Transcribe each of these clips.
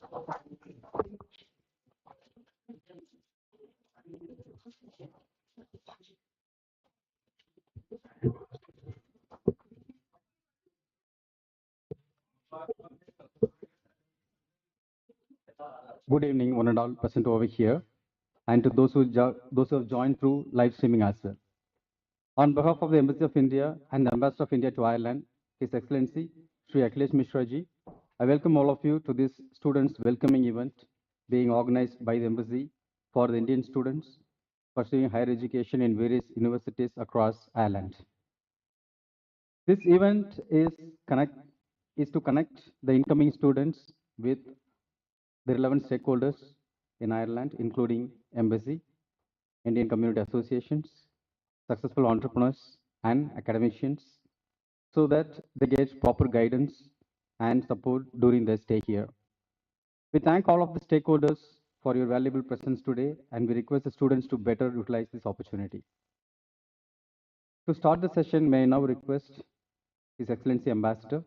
Good evening, one and all present over here, and to those who have joined through live streaming as well. On behalf of the Embassy of India and the Ambassador of India to Ireland, His Excellency Sri Akhilesh Mishra ji, I welcome all of you to this students' welcoming event being organized by the Embassy for the Indian students pursuing higher education in various universities across Ireland. This event is to connect the incoming students with the relevant stakeholders in Ireland, including Embassy, Indian community associations, successful entrepreneurs, and academicians, so that they get proper guidance and support during their stay here. We thank all of the stakeholders for your valuable presence today, and we request the students to better utilize this opportunity. To start the session, may I now request His Excellency Ambassador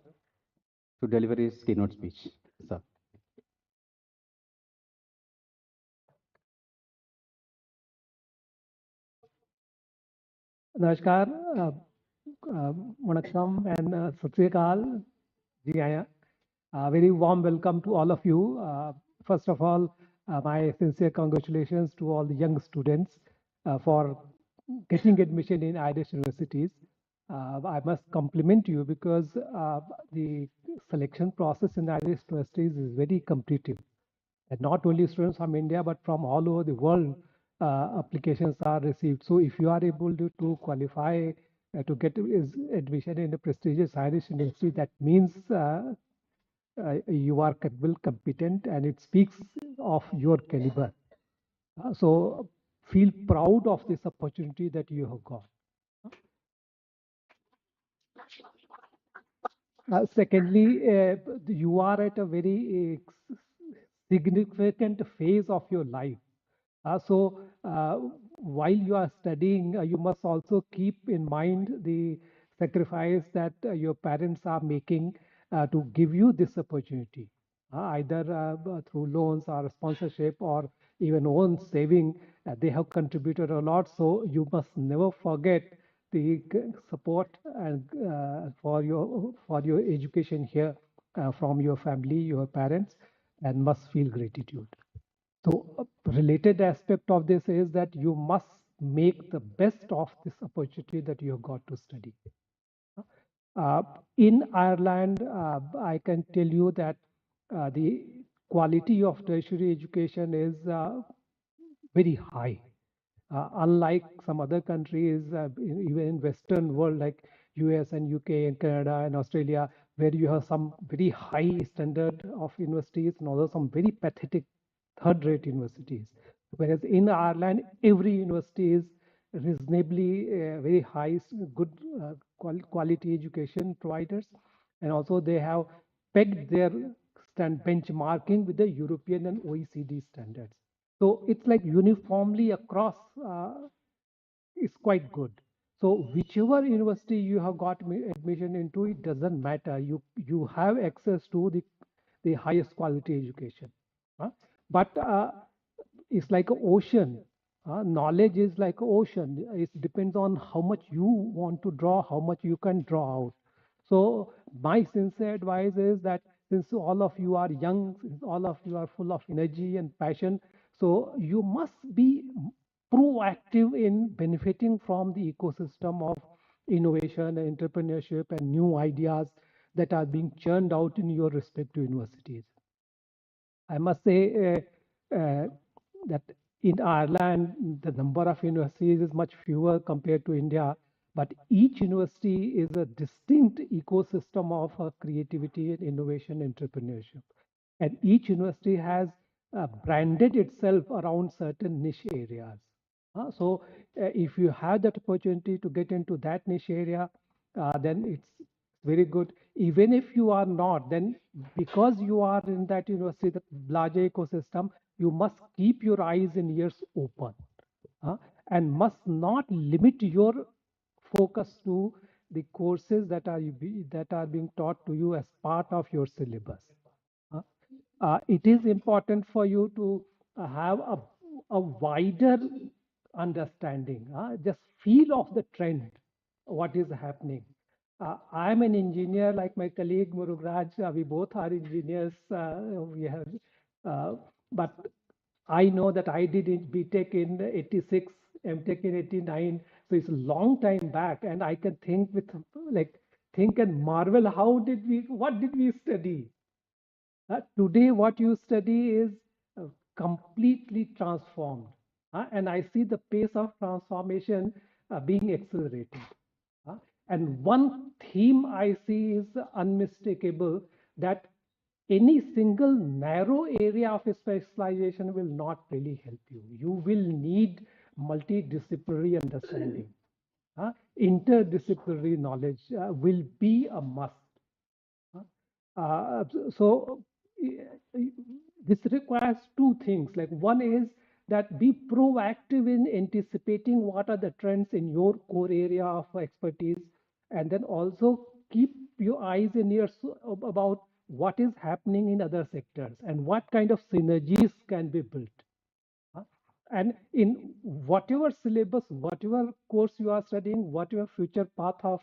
to deliver his keynote speech. Sir. नमस्कार वणक्कम and सत श्री अकाल जी आया. Very warm welcome to all of you. First of all, my sincere congratulations to all the young students for getting admission in Irish universities. I must compliment you because the selection process in Irish universities is very competitive. And not only students from India, but from all over the world, applications are received. So if you are able to qualify to get admission in a prestigious Irish university, that means you are capable, competent, and it speaks of your caliber. So feel proud of this opportunity that you have got. Secondly, you are at a very significant phase of your life. While you are studying, you must also keep in mind the sacrifice that your parents are making to give you this opportunity, either through loans or sponsorship or even own saving. They have contributed a lot, so you must never forget the support and for your education here from your family, your parents, and must feel gratitude. So a related aspect of this is that you must make the best of this opportunity that you have got to study. In Ireland, I can tell you that the quality of tertiary education is very high. Unlike some other countries, even in Western world like US and UK and Canada and Australia, where you have some very high standard of universities and also some very pathetic third-rate universities. Whereas in Ireland, every university is reasonably very high, good quality education providers, and also they have pegged their benchmarking with the European and OECD standards. So it's like uniformly across is quite good. So whichever university you have got admission into, it doesn't matter. You have access to the highest quality education. But it's like an ocean. Knowledge is like an ocean. It depends on how much you want to draw, how much you can draw out. So my sincere advice is that since all of you are young, since all of you are full of energy and passion, so you must be proactive in benefiting from the ecosystem of innovation and entrepreneurship and new ideas that are being churned out in your respective universities. I must say that in Ireland, the number of universities is much fewer compared to India, but each university is a distinct ecosystem of creativity and innovation entrepreneurship. And each university has branded itself around certain niche areas. If you have that opportunity to get into that niche area, then it's very good. Even if you are not, then because you are in that university, the larger ecosystem, you must keep your eyes and ears open and must not limit your focus to the courses that are being taught to you as part of your syllabus. it is important for you to have a wider understanding, just feel of the trend, what is happening. I'm an engineer like my colleague Murugraj. We both are engineers. We have, uh, but I know that I did BTech in 86, MTech in 89. So it's a long time back, and I can think with like think and marvel. What did we study? Today, what you study is completely transformed. And I see the pace of transformation being accelerated. uh, and one theme I see is unmistakable, that any single narrow area of specialization will not really help you. You will need multidisciplinary understanding. Interdisciplinary knowledge will be a must. So this requires two things. Like one is that be proactive in anticipating what are the trends in your core area of expertise, and then also keep your eyes and ears about what is happening in other sectors and what kind of synergies can be built. Huh? And in whatever syllabus, whatever course you are studying, whatever future path of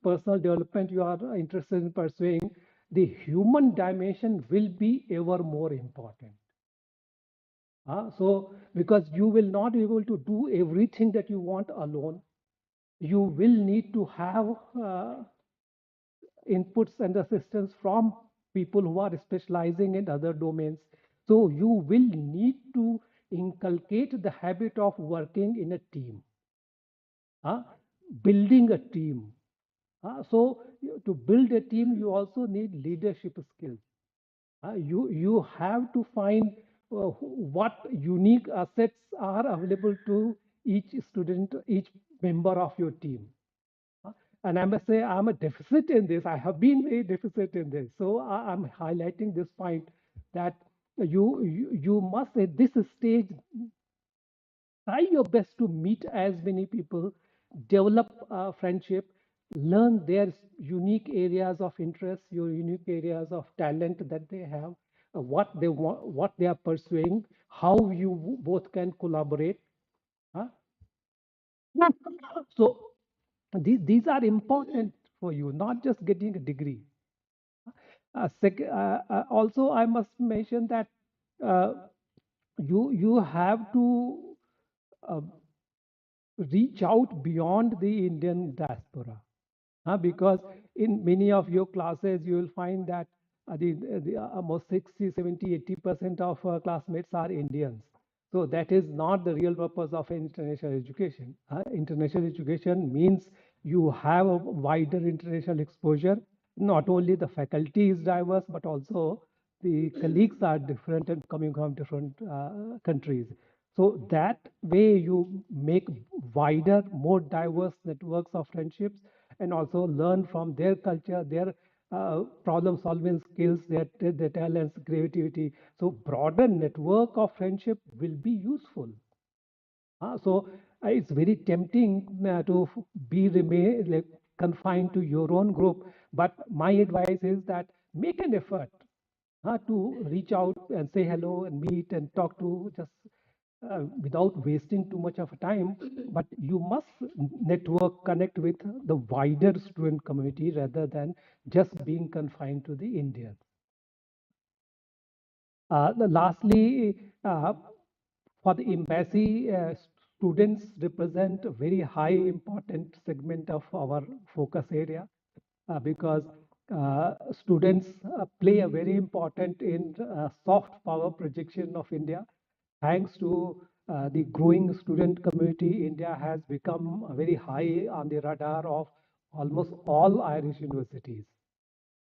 personal development you are interested in pursuing, the human dimension will be ever more important. So, because you will not be able to do everything that you want alone, you will need to have inputs and assistance from people who are specializing in other domains. So you will need to inculcate the habit of working in a team, uh, building a team. To build a team, you also need leadership skills. You have to find what unique assets are available to each student, each member of your team. And I must say, I'm a deficit in this. I have been very deficit in this. So I'm highlighting this point that you must at this stage try your best to meet as many people, develop friendship, learn their unique areas of interest, your unique areas of talent that they have, what they want, what they are pursuing, how you both can collaborate. Huh? So these are important for you, not just getting a degree. Also, I must mention that uh, you have to uh, reach out beyond the Indian diaspora, because in many of your classes you will find that the almost 60, 70, 80% of classmates are Indians. So that is not the real purpose of international education. International education means you have a wider international exposure. Not only the faculty is diverse, but also the colleagues are different and coming from different countries. So that way you make wider, more diverse networks of friendships, and also learn from their culture, their problem solving skills, their talents, creativity. So broader network of friendship will be useful. So it's very tempting to be remain like confined to your own group. But my advice is that make an effort to reach out and say hello and meet and talk to, just without wasting too much of time. But you must network, connect with the wider student community rather than just being confined to the Indians. Lastly, for the embassy, students represent a very high important segment of our focus area, because students play a very important in soft power projection of India. Thanks to the growing student community, India has become very high on the radar of almost all Irish universities.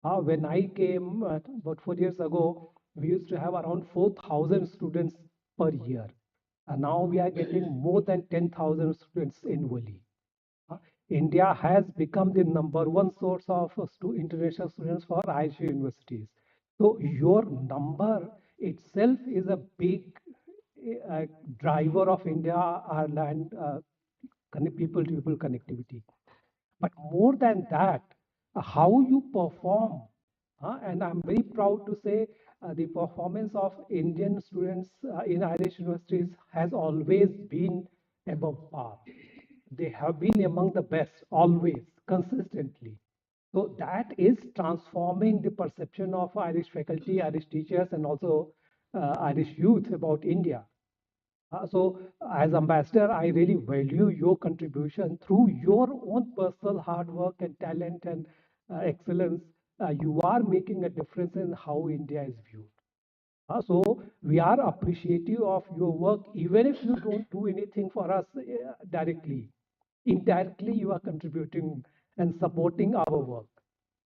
When I came about 4 years ago, we used to have around 4,000 students per year. And now we are getting more than 10,000 students annually. Uh, India has become the number one source of international students for Irish universities. So your number itself is a big driver of India, Ireland, people-to-people connectivity. But more than that, how you perform And I'm very proud to say the performance of Indian students in Irish universities has always been above par. They have been among the best, always, consistently. So that is transforming the perception of Irish faculty, Irish teachers, and also Irish youth about India. So, as ambassador, I really value your contribution through your own personal hard work and talent and excellence. You are making a difference in how India is viewed. So, we are appreciative of your work, even if you don't do anything for us directly. Indirectly, you are contributing and supporting our work.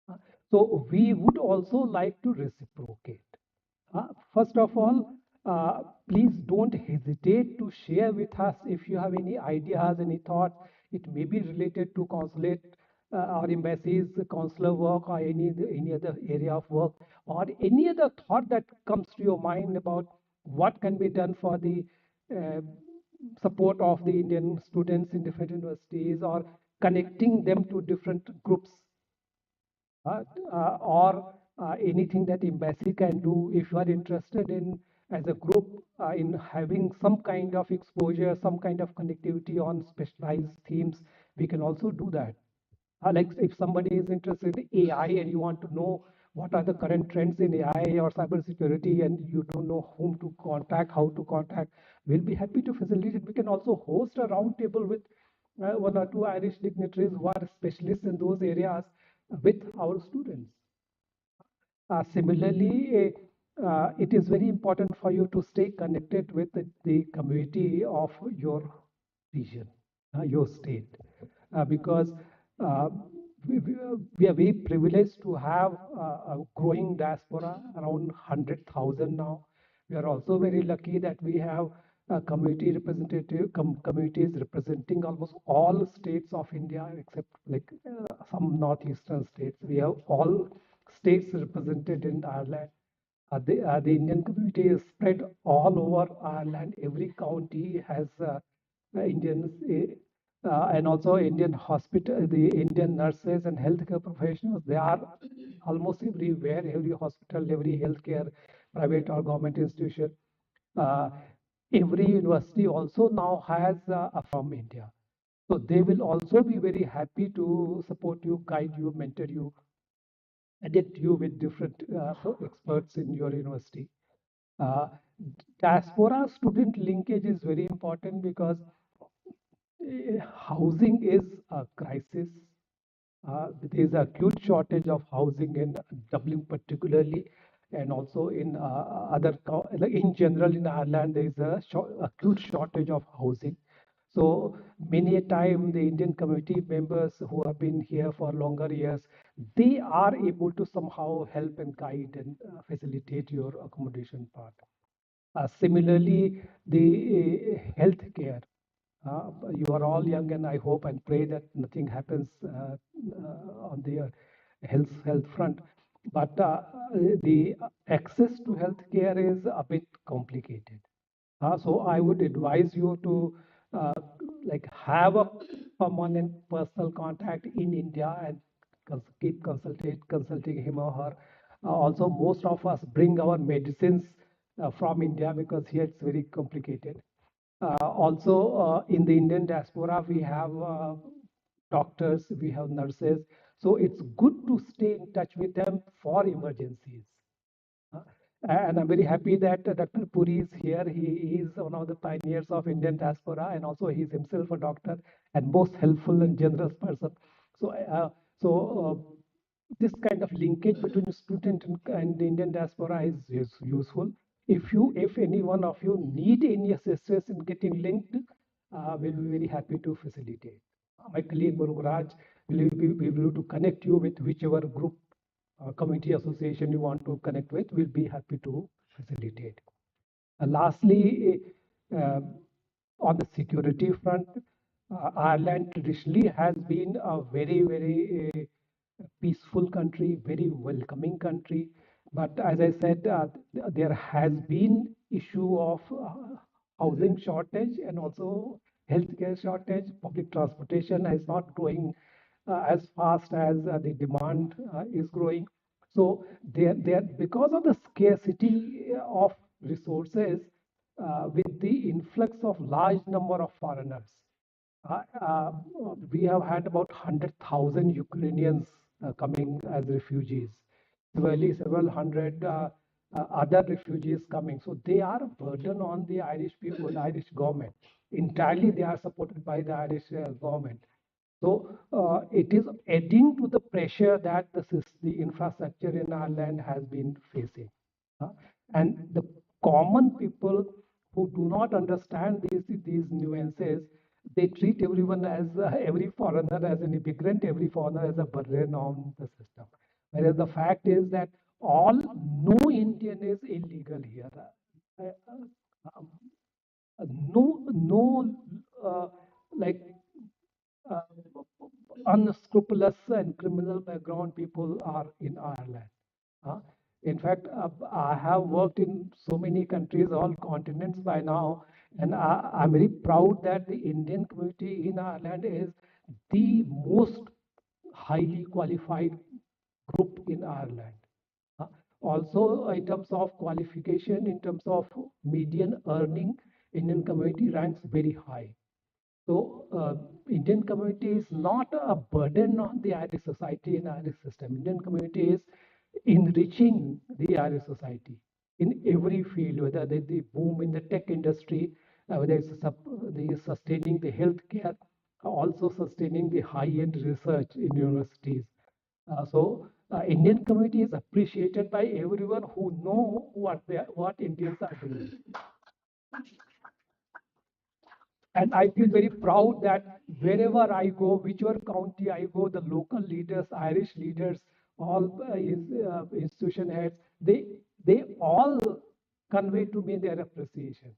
Uh, So, we would also like to reciprocate. First of all, please don't hesitate to share with us if you have any ideas, any thoughts. It may be related to consulate or embassies, consular work, or any other area of work, or any other thought that comes to your mind about what can be done for the uh, support of the Indian students in different universities, or connecting them to different groups, uh, or anything that embassy can do. If you are interested in, as a group, in having some kind of exposure, some kind of connectivity on specialized themes, we can also do that. Like if somebody is interested in AI and you want to know what are the current trends in AI or cybersecurity, and you don't know whom to contact, how to contact, we'll be happy to facilitate. We can also host a roundtable with one or two Irish dignitaries who are specialists in those areas with our students. Similarly, it is very important for you to stay connected with the community of your region, your state, because uh, we are very privileged to have a growing diaspora around 100,000 now. We are also very lucky that we have communities representing almost all states of India except like some northeastern states. We have all states represented in Ireland. The Indian community is spread all over Ireland. Every county has Indians, and also Indian hospital, the Indian nurses and healthcare professionals. They are almost everywhere, every hospital, every healthcare, private or government institution. Uh, every university also now has a from India. So they will also be very happy to support you, guide you, mentor you, addict you with different experts in your university. Uh, Diaspora student linkage is very important because housing is a crisis. There is a acute shortage of housing in Dublin, particularly, and also in like in general in Ireland. There is a acute shortage of housing. So many a time the Indian community members who have been here for longer years, they are able to somehow help and guide and facilitate your accommodation part. Similarly, the healthcare. You are all young, and I hope and pray that nothing happens on the health front. But the access to healthcare is a bit complicated. So I would advise you to uh, like have a permanent personal contact in India and keep consulting him or her. Also, most of us bring our medicines from India because here it's very complicated. Also, in the Indian diaspora, we have doctors, we have nurses. So it's good to stay in touch with them for emergencies. Uh, And I'm very happy that Dr. Puri is here. He is one of the pioneers of Indian diaspora, and also he is himself a doctor and most helpful and generous person. So, this kind of linkage between student and the Indian diaspora is useful. If any one of you need any assistance in getting linked, we'll be very happy to facilitate. My colleague Muruguraj will be able to connect you with whichever group community association you want to connect with, we'll be happy to facilitate. Lastly, on the security front, Ireland traditionally has been a very peaceful country, very welcoming country. But as I said, there has been issue of housing shortage and also healthcare shortage. Public transportation is not growing as fast as the demand is growing. So because of the scarcity of resources, with the influx of large number of foreigners, uh, uh, we have had about 100,000 Ukrainians coming as refugees. Similarly, several hundred other refugees coming. So they are a burden on the Irish people, Irish government. Entirely, they are supported by the Irish government. So it is adding to the pressure that the infrastructure in our land has been facing. Uh, and the common people who do not understand these nuances, they treat everyone as every foreigner as an immigrant, every foreigner as a burden on the system. Whereas the fact is that no Indian is illegal here. Uh, uh, no, like uh, unscrupulous and criminal background people are in Ireland. Uh, in fact, I have worked in so many countries, all continents by now, and I'm very proud that the Indian community in Ireland is the most highly qualified group in Ireland. Uh, Also, in terms of qualification, in terms of median earning, Indian community ranks very high. So Indian community is not a burden on the Irish society and Irish system. Indian community is enriching the Irish society in every field, whether the boom in the tech industry, whether it's the sustaining the healthcare, also sustaining the high-end research in universities. Indian community is appreciated by everyone who know what Indians are doing. And I feel very proud that wherever I go, whichever county I go, the local leaders, Irish leaders, all institution heads, they all convey to me their appreciation.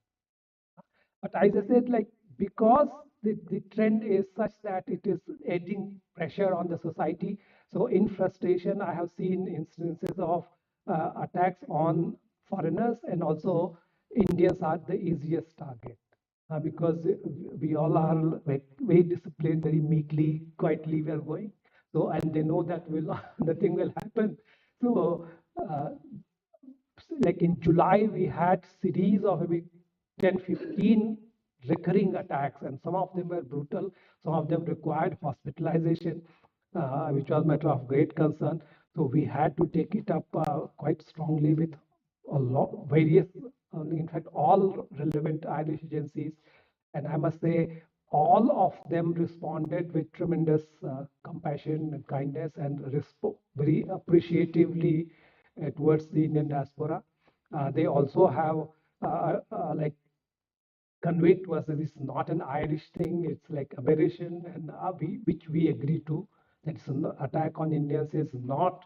But as I said, like because the trend is such that it is adding pressure on the society. So in frustration, I have seen instances of attacks on foreigners, and also Indians are the easiest target because we all are like very disciplined, very meekly, quietly we are going. So and they know that will nothing will happen. So uh, like in July, we had series of maybe 10, 15 recurring attacks, and some of them were brutal. Some of them required hospitalization, which was a matter of great concern. So we had to take it up quite strongly with a lot, various, in fact, all relevant Irish agencies. And I must say, all of them responded with tremendous compassion and kindness and very appreciatively towards the Indian diaspora. They also have like conveyed to us that it's not an Irish thing, it's like aberration, and which we agree to. That an attack on Indians is not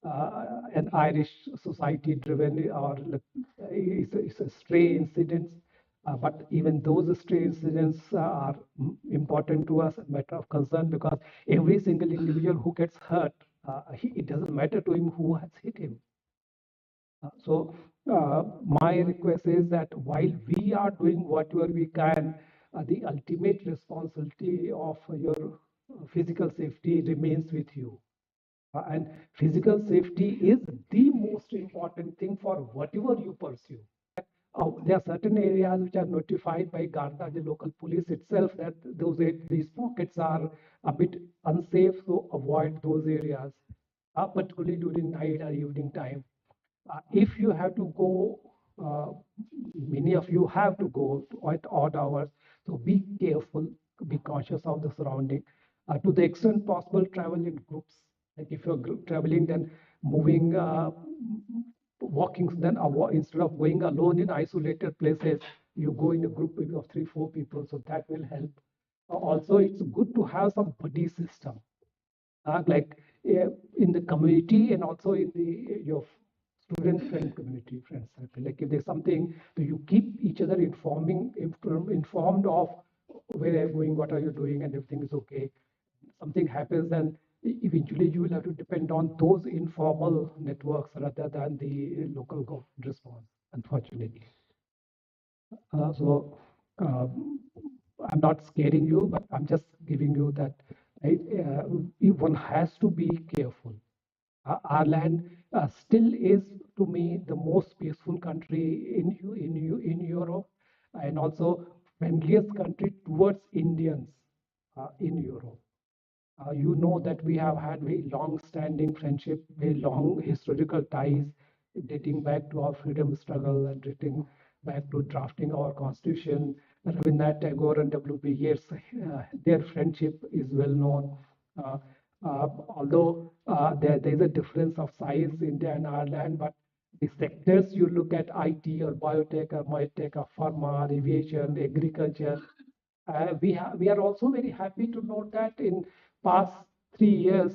an Irish society driven or it's a stray incident. But even those stray incidents are important to us, a matter of concern, because every single individual who gets hurt, it doesn't matter to him who has hit him. My request is that while we are doing whatever we can, the ultimate responsibility of your physical safety remains with you. And physical safety is the most important thing for whatever you pursue. There are certain areas which are notified by Garda, the local police itself, that these pockets are a bit unsafe, so avoid those areas, particularly during night or evening time. If you have to go, uh, many of you have to go at odd hours, so be careful, be conscious of the surrounding. To the extent possible, travel in groups. Like if you're traveling, then moving, walking, then instead of going alone in isolated places, you go in a group maybe of 3, 4 people, so that will help. Also, it's good to have some buddy system, like in the community and also in your student friend community, friend circle. Like if there's something, so you keep each other informed of where you're going, what are you doing, and everything is okay. Something happens, then eventually you will have to depend on those informal networks rather than the local government response, unfortunately. So I'm not scaring you, but I'm just giving you that right, one has to be careful. Ireland still is, to me, the most peaceful country in Europe, and also friendliest country towards Indians in Europe. You know that we have had very long-standing friendship, very long historical ties dating back to our freedom struggle and dating back to drafting our constitution. Rabindranath Tagore and W.B. Yeats, their friendship is well known. Although there is a difference of size, India and Ireland, but the sectors you look at, IT or biotech or medtech or pharma, or aviation, agriculture, we are also very happy to note that in past 3 years,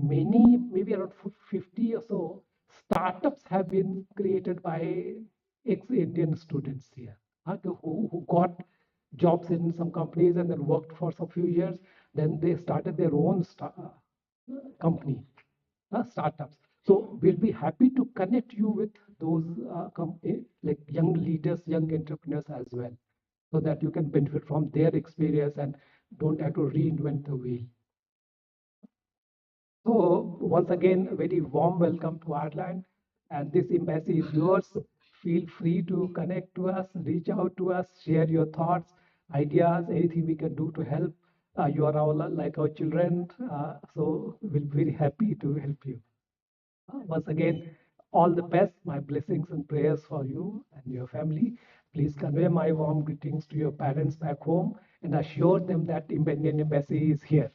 many, maybe around 50 or so, startups have been created by ex-Indian students here, who got jobs in some companies and then worked for some few years. Then they started their own company, startups. So we'll be happy to connect you with those like young leaders, young entrepreneurs as well, so that you can benefit from their experience and don't have to reinvent the wheel. So once again, a very warm welcome to Ireland, and this embassy is yours. Feel free to connect to us, reach out to us, share your thoughts, ideas, anything we can do to help. You are all like our children, so we'll be very happy to help you. Once again, all the best, my blessings and prayers for you and your family. Please convey my warm greetings to your parents back home and assure them that Indian Embassy is here.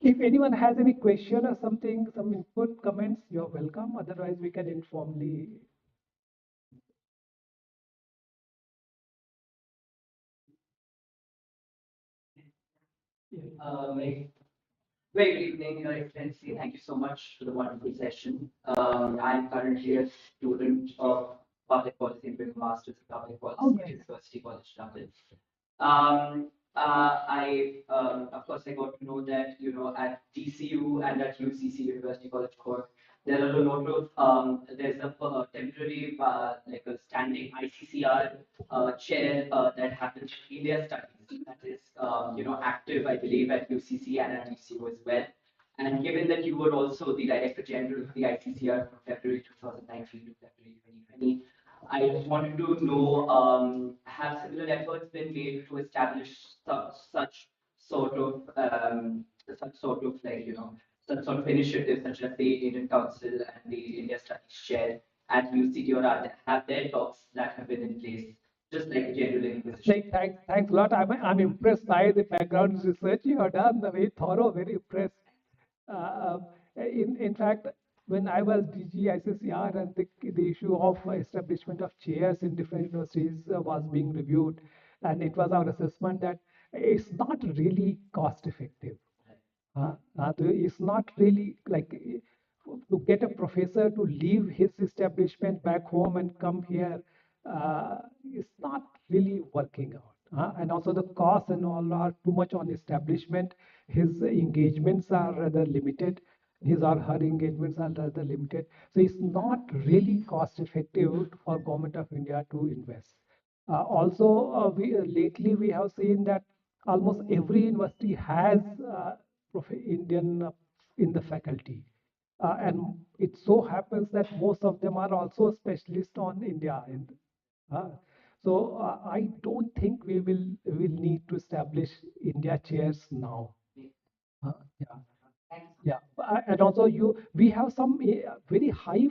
If anyone has any question or something, some input, comments, you're welcome. Otherwise, we can informally. Very, very good evening, Your Excellency. Thank you so much for the wonderful session. I'm currently a student of Public Policy and doing a Master's in Public Policy Oh, at nice. University College London. Of course, I got to know that, at TCU and at UCC, University College Cork, there are a lot of, there's a temporary, like a standing ICCR chair that happens in India studies that is, active, I believe, at UCC and at TCU as well. And given that you were also the Director General of the ICCR from February 2019 to February 2020, I just wanted to know, have similar efforts been made to establish such sort of, like, such sort of initiatives such as the Indian Council and the India Studies Chair at UCT, or have there talks that have been in place, just like a general inquisition? Thanks a lot. I'm impressed by the background research you have done, very thorough, very impressed. Uh, in fact, when I was DG ICCR and the issue of establishment of chairs in different universities was being reviewed, and it was our assessment that it's not really cost effective. It's not really like to get a professor to leave his establishment back home and come here. It's not really working out. And also the costs and all are too much on establishment. His engagements are rather limited. His or her engagements are rather limited. So it's not really cost effective for Government of India to invest. Also, lately we have seen that almost every university has Indian in the faculty. And it so happens that most of them are also specialists on India. Uh, I don't think we will need to establish India chairs now. Yeah. Yeah, and also we have some very high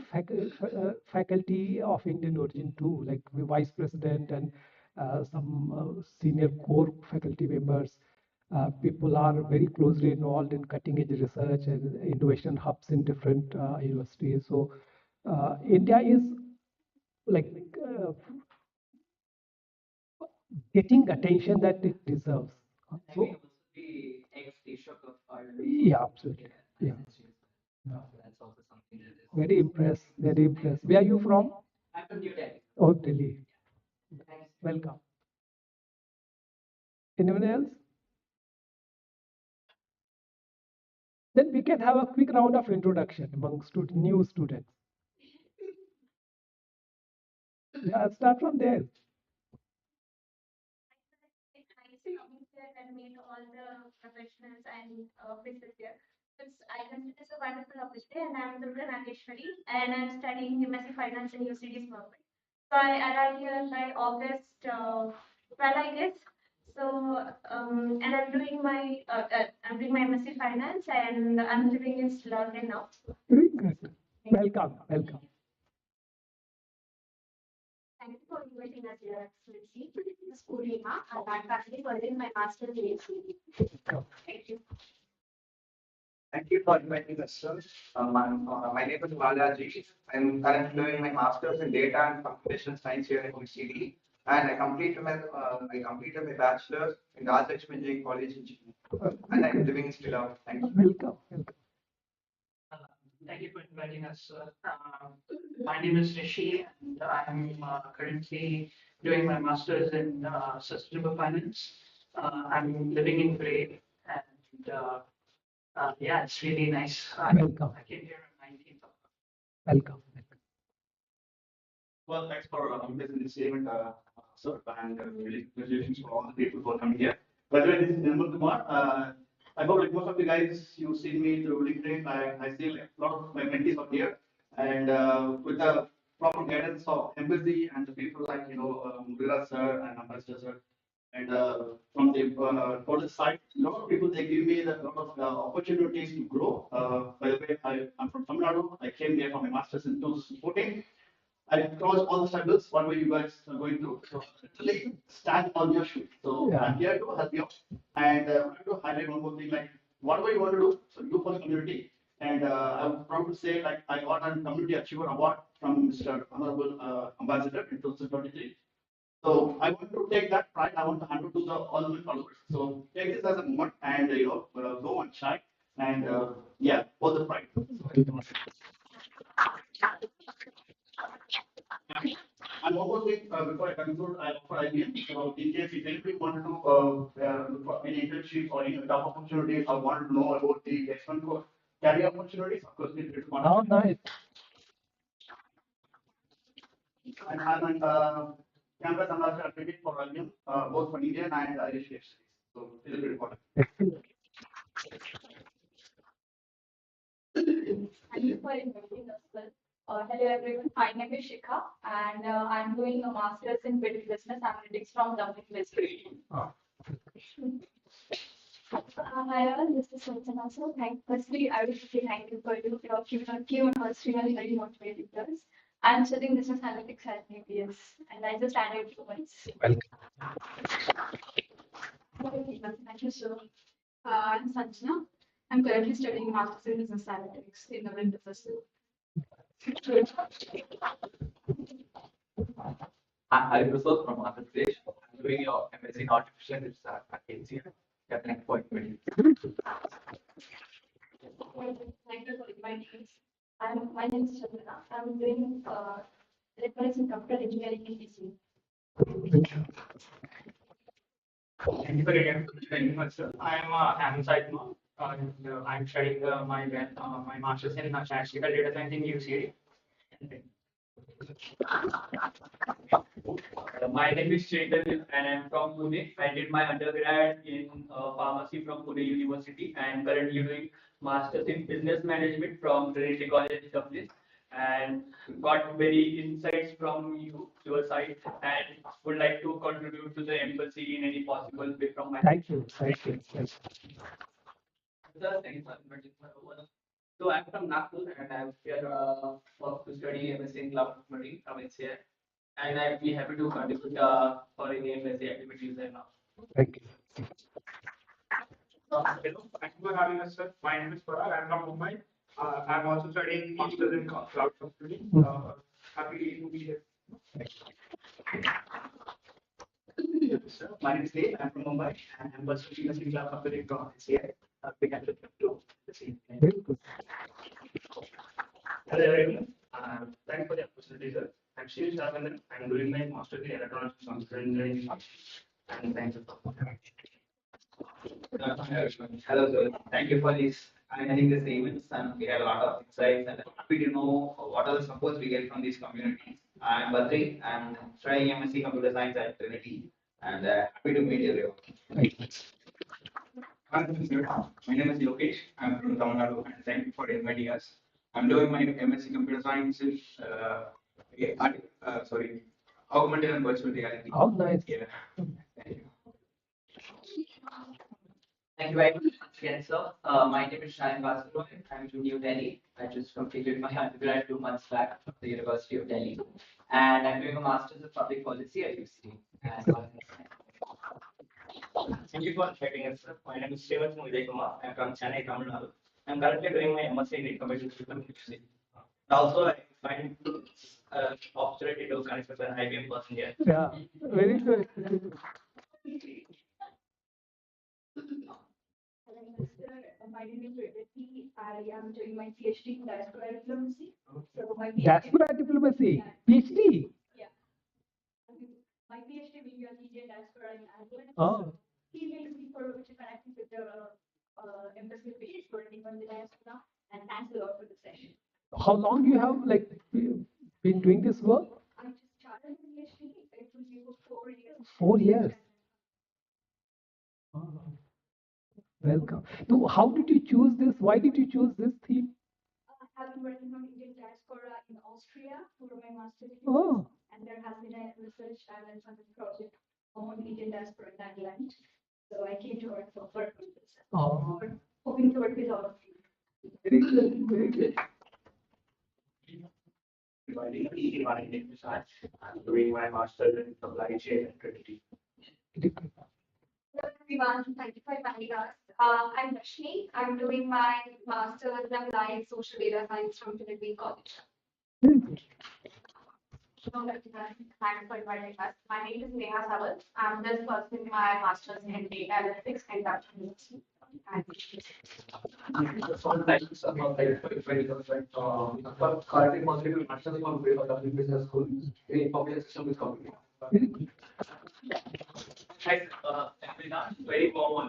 faculty of Indian origin too, like the vice president and some senior core faculty members. People are very closely involved in cutting edge research and innovation hubs in different universities. So India is like getting attention that it deserves. And So we also the ex-Taoiseach of Ireland. yeah, absolutely. Yeah. Yeah. So that's also something that is. Very impressed. Very impressed. Where are you from? I'm from New Delhi. Oh, Delhi. Thanks. Welcome. Anyone else? Then we can have a quick round of introduction among new students. Yeah, I'll start from there. and meet all the professionals and officers here. I consider this a wonderful opportunity, and I'm Durga Nageshwari, and I'm studying MSc Finance in UCD Mumbai. So I arrived here by August 12, I guess. So and I'm doing my MSc Finance, and I'm living in Slough now. Very good. Welcome, welcome. Thank you for inviting us here, Excellency. This is Purima, and I'm currently pursuing my master's in HCD. Thank you. Thank you for inviting us, sir. My name is Balaji. I'm currently doing my master's in data and computational science here at UCD, and I completed my bachelor's in Rajlakshmi Engineering College in Chennai, and I'm living in Stilau. Thank you. Welcome, welcome. Thank you for inviting us, sir. My name is Rishi, and I'm currently doing my master's in sustainable finance. I'm living in Bray, and yeah, it's really nice. Welcome. I came here on 19th of Welcome. Well, thanks for organizing this event, sir, and really congratulations for all the people who are coming here. By the way, this is Nirmal Kumar. I hope like most of the guys you see me through LinkedIn, I see like a lot of my mentees are here, and with the proper guidance of embassy and the people like Murira sir and Ambassador sir, and from the total side, a lot of people they give me a lot of opportunities to grow. By the way, I'm from Tamil Nadu. I came here for my masters in 2014. I crossed all the struggles, whatever you guys are going through. So literally stand on your shoes. So Yeah. I'm here to help you. And I want to highlight one more thing, like whatever you want to do, so do for the community. And I'm proud to say, like I got a Community Achiever Award from Mr. Honorable Ambassador in 2023. So I want to take that pride. I want to hand it to all my followers. So take this as a moment and go and shine and yeah, all the pride. And one more thing before I conclude, I offer IBM. So in case if anybody wanted to look for any internship or any job opportunities or want to know about the X1 course career opportunities, of course, feel free to contact. Oh, nice. And I'm an campus ambassador advocate for IBM, both for Indian and Irish studies. So feel free to contact. Excellent. Thank you for inviting us, sir. Hello everyone, my name is Shikha, and I'm doing a master's in business analytics from Dublin University. Ah. Hi all, this is Sanjana. So, firstly, I would say thank you for your Q and us really very motivating us. I'm studying business analytics at UPS, and I just added 2 months. Thank you, sir. I'm Sanjana. I'm currently studying Masters in Business Analytics in Dublin University. I'm Hariprasad from Andhra Pradesh. I'm doing your MSc in Artificial Intelligence at KCR. Yeah, thank you for inviting me. Thank you for inviting us. My name is Chandana. I'm doing electronics and computer engineering in DC. Thank you for inviting us, sir. I'm Hamid Saitma, and I'm studying my master's in statistical data science in UCD. My name is Chaitanya and I'm from Pune. I did my undergrad in pharmacy from Pune University and currently doing masters in business management from Trinity College, Dublin. And got many insights from your side, and would like to contribute to the embassy in any possible way from my Thank you. Thank you. Sir, thank you for inviting me. So I'm from Nagpur and I'm here to study MSc in Cloud Computing from HCI. And I'd be happy to contribute for any MSc activities there now. Thank you. Hello, thank you for having us, sir. My name is Parag. I'm from Mumbai. I'm also studying Masters in Cloud Computing. Happy to be here. Sir, my name is Dave. I'm from Mumbai and I'm pursuing a cloud computing from HCI. We can look to the same. Very good. Hello, everyone. Thanks for the opportunity, sir. I'm Shiv Shavandan. I'm doing my master's in electronics and computer engineering. And thanks for Hello, sir. Thank you for this organizing this events, and we had a lot of insights and happy to know what are the supports we get from these communities. I'm Badri. I'm studying MSc Computer Science at Trinity, and happy to meet everyone. Thank you. Hi, my name is Yogesh. I'm from Tamil Nadu, and thank you for inviting us. I'm doing my MSc Computer Science in augmented and virtual reality. Oh, nice. Yeah. Thank you. Thank you very much once again, sir. My name is Shayan Vasuroy. I'm from New Delhi. I just completed my undergrad 2 months back from the University of Delhi. And I'm doing a Master's of Public Policy at UCD. Thank you for inviting us, sir. My name is Srivat Vijay Kumar. I'm from Chennai, Tamil Nadu. I'm currently doing my MSc in Information Systems. Also, I find opportunity to connect with an IBM person here. Yeah, very good. Hello, Mr. My name is Revati. I am doing my PhD in diaspora diplomacy. So my PhD, Diaspora diplomacy, PhD. yeah, my PhD will be on Indian diaspora in Ireland. Oh, He will be for which connecting with the embassy page for anyone in the diaspora. And thanks a lot for the session. how long you have been doing this work? I just started the PhD. It will be for 4 years. 4 years. Oh, welcome. So, how did you choose this? Why did you choose this theme? I have been working on Indian diaspora in Austria for my master's degree. Oh, And there has been a research and funded project on Indian diaspora in Ireland. So I came to work for this. oh, Hoping to work with all of you. very good, very good. My name is Raj. I'm doing my master's in supply chain at Trinity. Hello everyone, thank you for inviting us. I'm Rashmi. I'm doing my master's in applied social data science from Trinity College. Very good. Hello everyone, thanks for inviting us. My name is Neha Sawant. I'm just pursuing my master's in data analytics and data analytics. Currently considering master's in computer business school in public system with computer. Very good. Hi, very warm on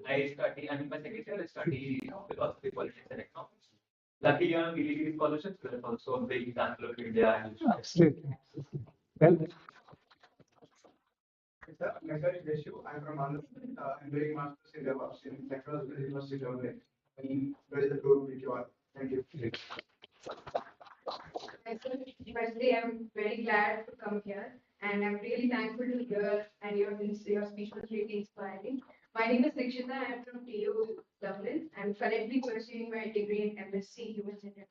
I study, I'm in my second year, I study philosophy, politics, and economics. Luckily, I'm really scholarships, but I'm also a big example of India. Absolutely. Well, Sir, my name is Deshu. I'm from Andhra Pradesh. I'm doing master's in DevOps in Technological University of Germany. I'm very good to meet you all. Thank you. Firstly, I'm very glad to come here, and I'm really thankful to hear and your speech was really inspiring. My name is Nikshita. I'm from TU Dublin. I'm currently pursuing my degree in MSc Human Centered.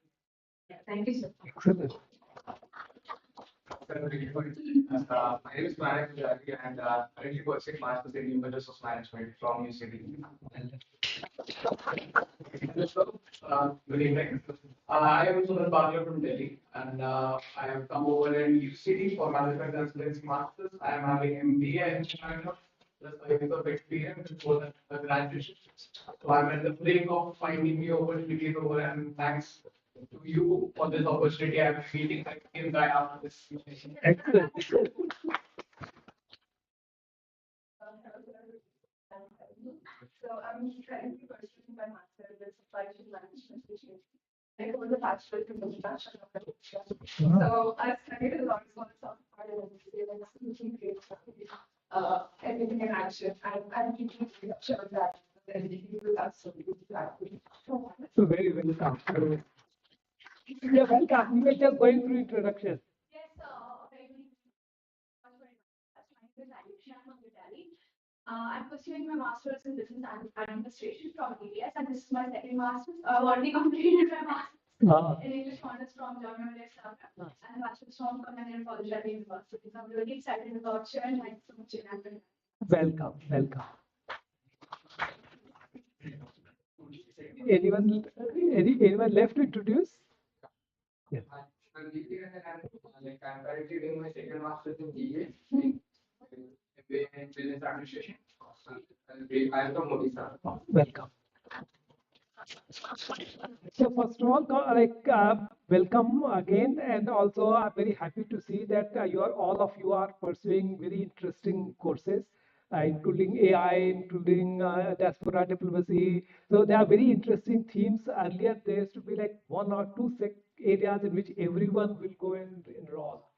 Thank you, sir. excellent. My name is Manik Jaggi and currently pursuing master's in Human Resource Management from UCD. Good evening. I am Sunil Bhatia from Delhi and I have come over in UCD for management consultancy masters. I am having MBA in China, plus 5 years of experience before the graduation. So I'm at the brink of finding new opportunities over and thanks to you for this opportunity. I'm meeting the same guy after this session. Excellent. So I'm currently pursuing my master's in supply chain management, which is I hold a bachelor's in international relations. So I studied a lot of South Korea everything in action. I'm keeping sure that everything will absolutely happen. So very welcome. Yeah, welcome. You were just going through introduction. Yes, very much very much. My name is Ayusha from Italy. I'm pursuing my master's in business administration from ABS, and this is my second master's. I've already completed my master's in English honors from German and master's from Community College at the University. So I'm really excited about sharing my so much in Welcome, welcome. Anyone left to introduce? Yes. I'm currently doing my second master's in BA in business administration. I am from Odisha. Welcome. So first of all, welcome again, and also I'm very happy to see that all of you are pursuing very interesting courses, including AI, including diaspora diplomacy. So there are very interesting themes. Earlier there used to be like 1 or 2 areas in which everyone will go and enroll,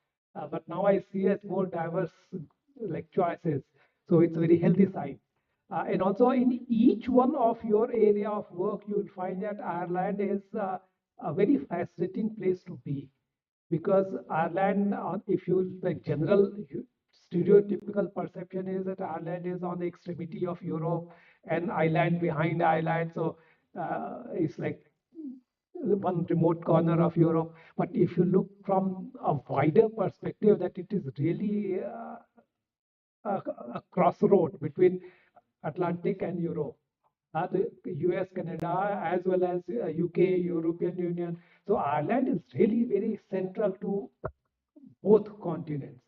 but now I see as more diverse choices. So it's a very healthy sign. And also in each one of your area of work, you will find that Ireland is a very fascinating place to be, because Ireland, if you like general stereotypical perception is that Ireland is on the extremity of Europe and Ireland behind Ireland. So it's like one remote corner of Europe. But if you look from a wider perspective, that it is really a crossroad between Atlantic and Europe. The US, Canada, as well as UK, European Union. So Ireland is really very central to both continents.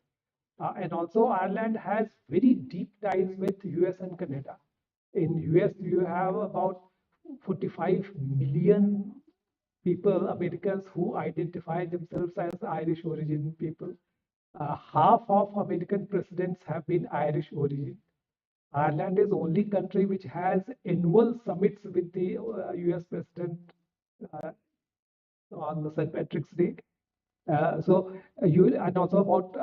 And also Ireland has very deep ties with US and Canada. In US, you have about 45 million people, Americans, who identify themselves as Irish origin people. Half of American presidents have been Irish origin. Ireland is the only country which has annual summits with the US president uh, on the St. Patrick's Day. And also about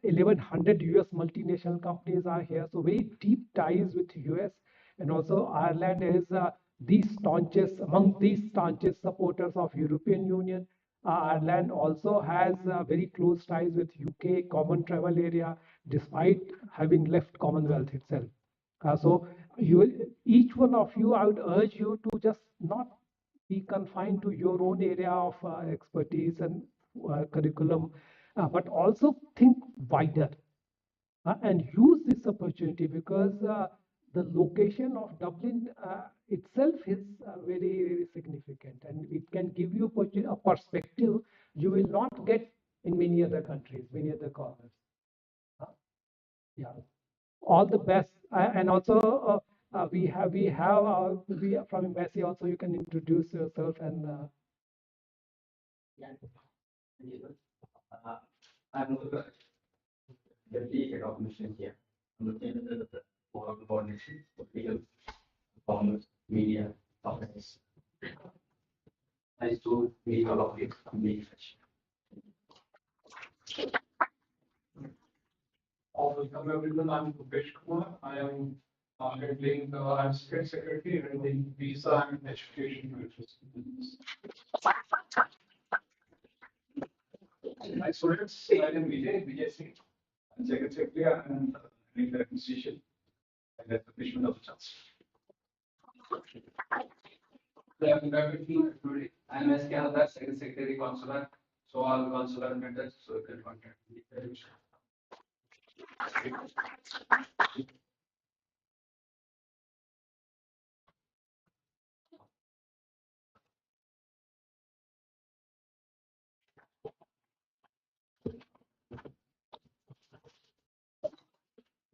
1,100 US multinational companies are here. So very deep ties with US, and also Ireland is among the staunchest supporters of European Union. Ireland also has very close ties with UK, common travel area, despite having left Commonwealth itself. So each one of you, I would urge you to just not be confined to your own area of expertise and curriculum, but also think wider and use this opportunity, because the location of Dublin itself is very, very significant, and it can give you a perspective you will not get in many other countries, many other corners. Yeah, all the best. And also we are from embassy also. You can introduce yourself and. I'm Deputy Head of Mission here. I'm looking at the coordination, political, commerce, media, office. Nice to meet all of you. Welcome everyone. I'm Bhupesh Kumar. I am handling I'm State Secretary handling visa and education matters. My students, I am Vijay Singh, Secretary and handling the administration and the establishment of the chance. I'm SK Haldar, Secretary Consular. So all consular matters, so you can contact me.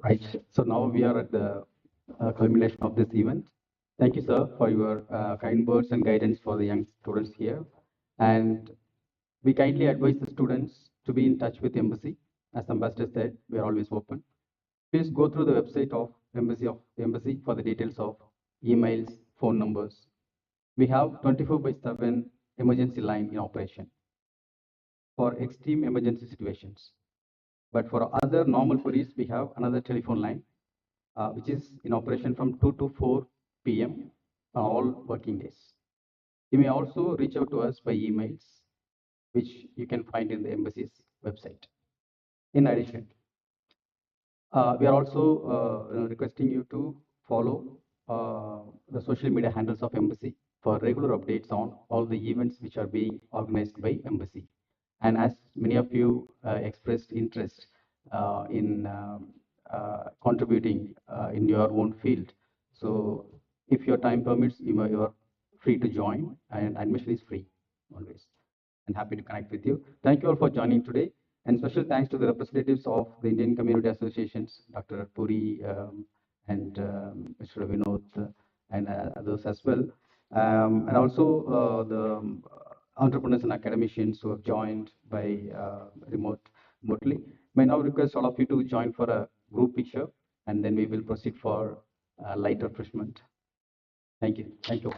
Right. So now we are at the culmination of this event. Thank you, sir, for your kind words and guidance for the young students here. And we kindly advise the students to be in touch with the embassy. As Ambassador said, we are always open. Please go through the website of embassy for the details of emails, phone numbers. We have 24/7 emergency line in operation for extreme emergency situations. But for other normal queries, we have another telephone line, which is in operation from 2 to 4 p.m. on all working days. You may also reach out to us by emails, which you can find in the embassy's website. In addition, we are also requesting you to follow the social media handles of embassy for regular updates on all the events which are being organized by embassy. And as many of you expressed interest in contributing in your own field, so if your time permits, you are free to join, and admission is free always. And happy to connect with you. Thank you all for joining today. And special thanks to the representatives of the Indian Community Associations, Dr. Puri and Mr. Vinod and others as well. And also the entrepreneurs and academicians who have joined by remotely. May now request all of you to join for a group picture, and then we will proceed for light refreshment. Thank you. Thank you.